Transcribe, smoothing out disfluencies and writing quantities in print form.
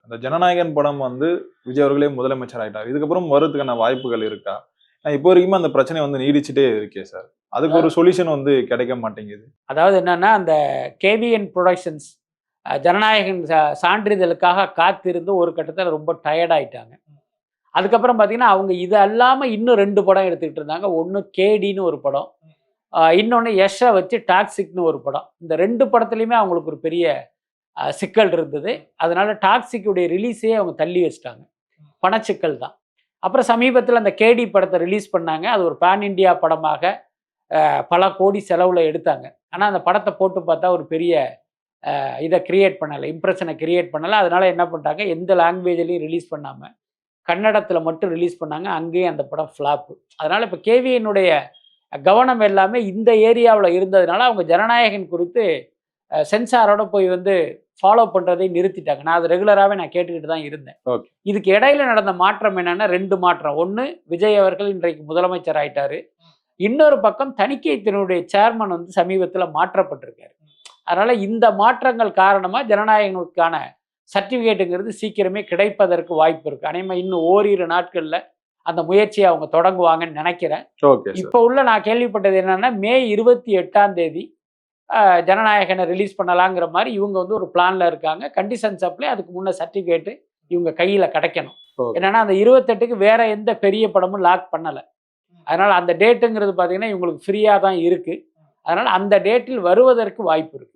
அந்த ஜனநாயகன் படம் வந்து விஜய் அவர்களே முதலமைச்சர் ஆயிட்டார். இதுக்கப்புறம் வரதுக்கான வாய்ப்புகள் இருக்கா? இப்போ வரைக்குமே அந்த பிரச்சனை வந்து நீடிச்சுட்டே இருக்கே சார். அதுக்கு ஒரு சொல்யூஷன் வந்து கிடைக்க மாட்டேங்குது. அதாவது என்னன்னா, அந்த கேவிஎன் புரொடக்ஷன்ஸ் ஜனநாயகன் சான்றிதழுக்காக காத்திருந்து ஒரு கட்டத்துல ரொம்ப டயர்ட் ஆயிட்டாங்க. அதுக்கப்புறம் பார்த்தீங்கன்னா, அவங்க இது அல்லாம இன்னும் 2 படம் எடுத்துக்கிட்டு இருந்தாங்க. ஒண்ணு கேடின்னு ஒரு படம். இன்னொன்னு யஷ்ஷ வச்சு டாக்ஸிக்ன்னு ஒரு படம். இந்த 2 படத்துலயுமே அவங்களுக்கு ஒரு பெரிய சிக்கல் இருந்தது. அதனால டாக்ஸிக்குடைய ரிலீஸே அவங்க தள்ளி வச்சுட்டாங்க. பணச்சிக்கல் தான். அப்புறம் சமீபத்தில அந்த கேடி படத்த ரிலீஸ் பண்ணாங்க. அது ஒரு பான் இண்டியா படமாக பல கோடி செலவுல எடுத்தாங்க. ஆனா அந்த படத்த போட்டு பார்த்தா ஒரு பெரிய இத கிரியேட் பண்ணல. இம்ப்ரஷன கிரியேட் பண்ணல. அதனால என்ன பண்ணிட்டாங்க, எந்த லாங்குவேஜ்லயும் ரிலீஸ் பண்ணாம, கன்னடத்தில மட்டும் ரிலீஸ் பண்ணாங்க. அங்கேயும் அந்த படம் ஃப்ளாப். அதனால இப்ப கேவிஎன்னுடைய கவனம் எல்லாமே இந்த ஏரியாவுல இருந்ததுனால, அவங்க ஜனநாயகன் குறித்து சென்சாரோட போய் வந்து ஃபாலோ பண்றதை நிறுத்திட்டாங்க. நான் அது ரெகுலராவே நான் கேட்டுக்கிட்டு தான் இருந்தேன். ஓகே. இதுக்கு இடையில நடந்த மாற்றம் என்னன்னா 2 மாற்றம். 1 விஜய் அவர்கள் இன்றைக்கு முதலமைச்சர் ஆயிட்டாரு. இன்னொரு பக்கம் தணிக்கைத்துறையுடைய சேர்மன் வந்து சமீபத்தில மாற்றப்பட்டிருக்காரு. அதனால இந்த மாற்றங்கள் காரணமா ஜனநாயகனுக்கான சர்டிஃபிகேட்டுங்கிறது சீக்கிரமே கிடைப்பதற்கு வாய்ப்பு இருக்கு. அநேகமா இன்னும் ஓரிரு நாட்கள்ல அந்த முயற்சியை அவங்க தொடங்குவாங்கன்னு நினைக்கிறேன். ஓகே. இப்போ உள்ள நான் கேள்விப்பட்டது என்னன்னா, மே 28ஆம் தேதி ஜனநாயகனை ரிலீஸ் பண்ணலாங்கிற மாதிரி இவங்க வந்து ஒரு பிளான்ல இருக்காங்க. கண்டிஷன்ஸ் அப்ளை, அதுக்கு முன்ன சர்டிஃபிகேட் இவங்க கையில கிடைக்கணும். என்னன்னா அந்த 28க்கு வேற எந்த பெரிய படமும் லாக் பண்ணல. அதனால அந்த டேட்டுங்கிறது பார்த்தீங்கன்னா இவங்களுக்கு ஃப்ரீயா தான் இருக்கு. அதனால அந்த டேட்டில் வருவதற்கு வாய்ப்பு இருக்கு.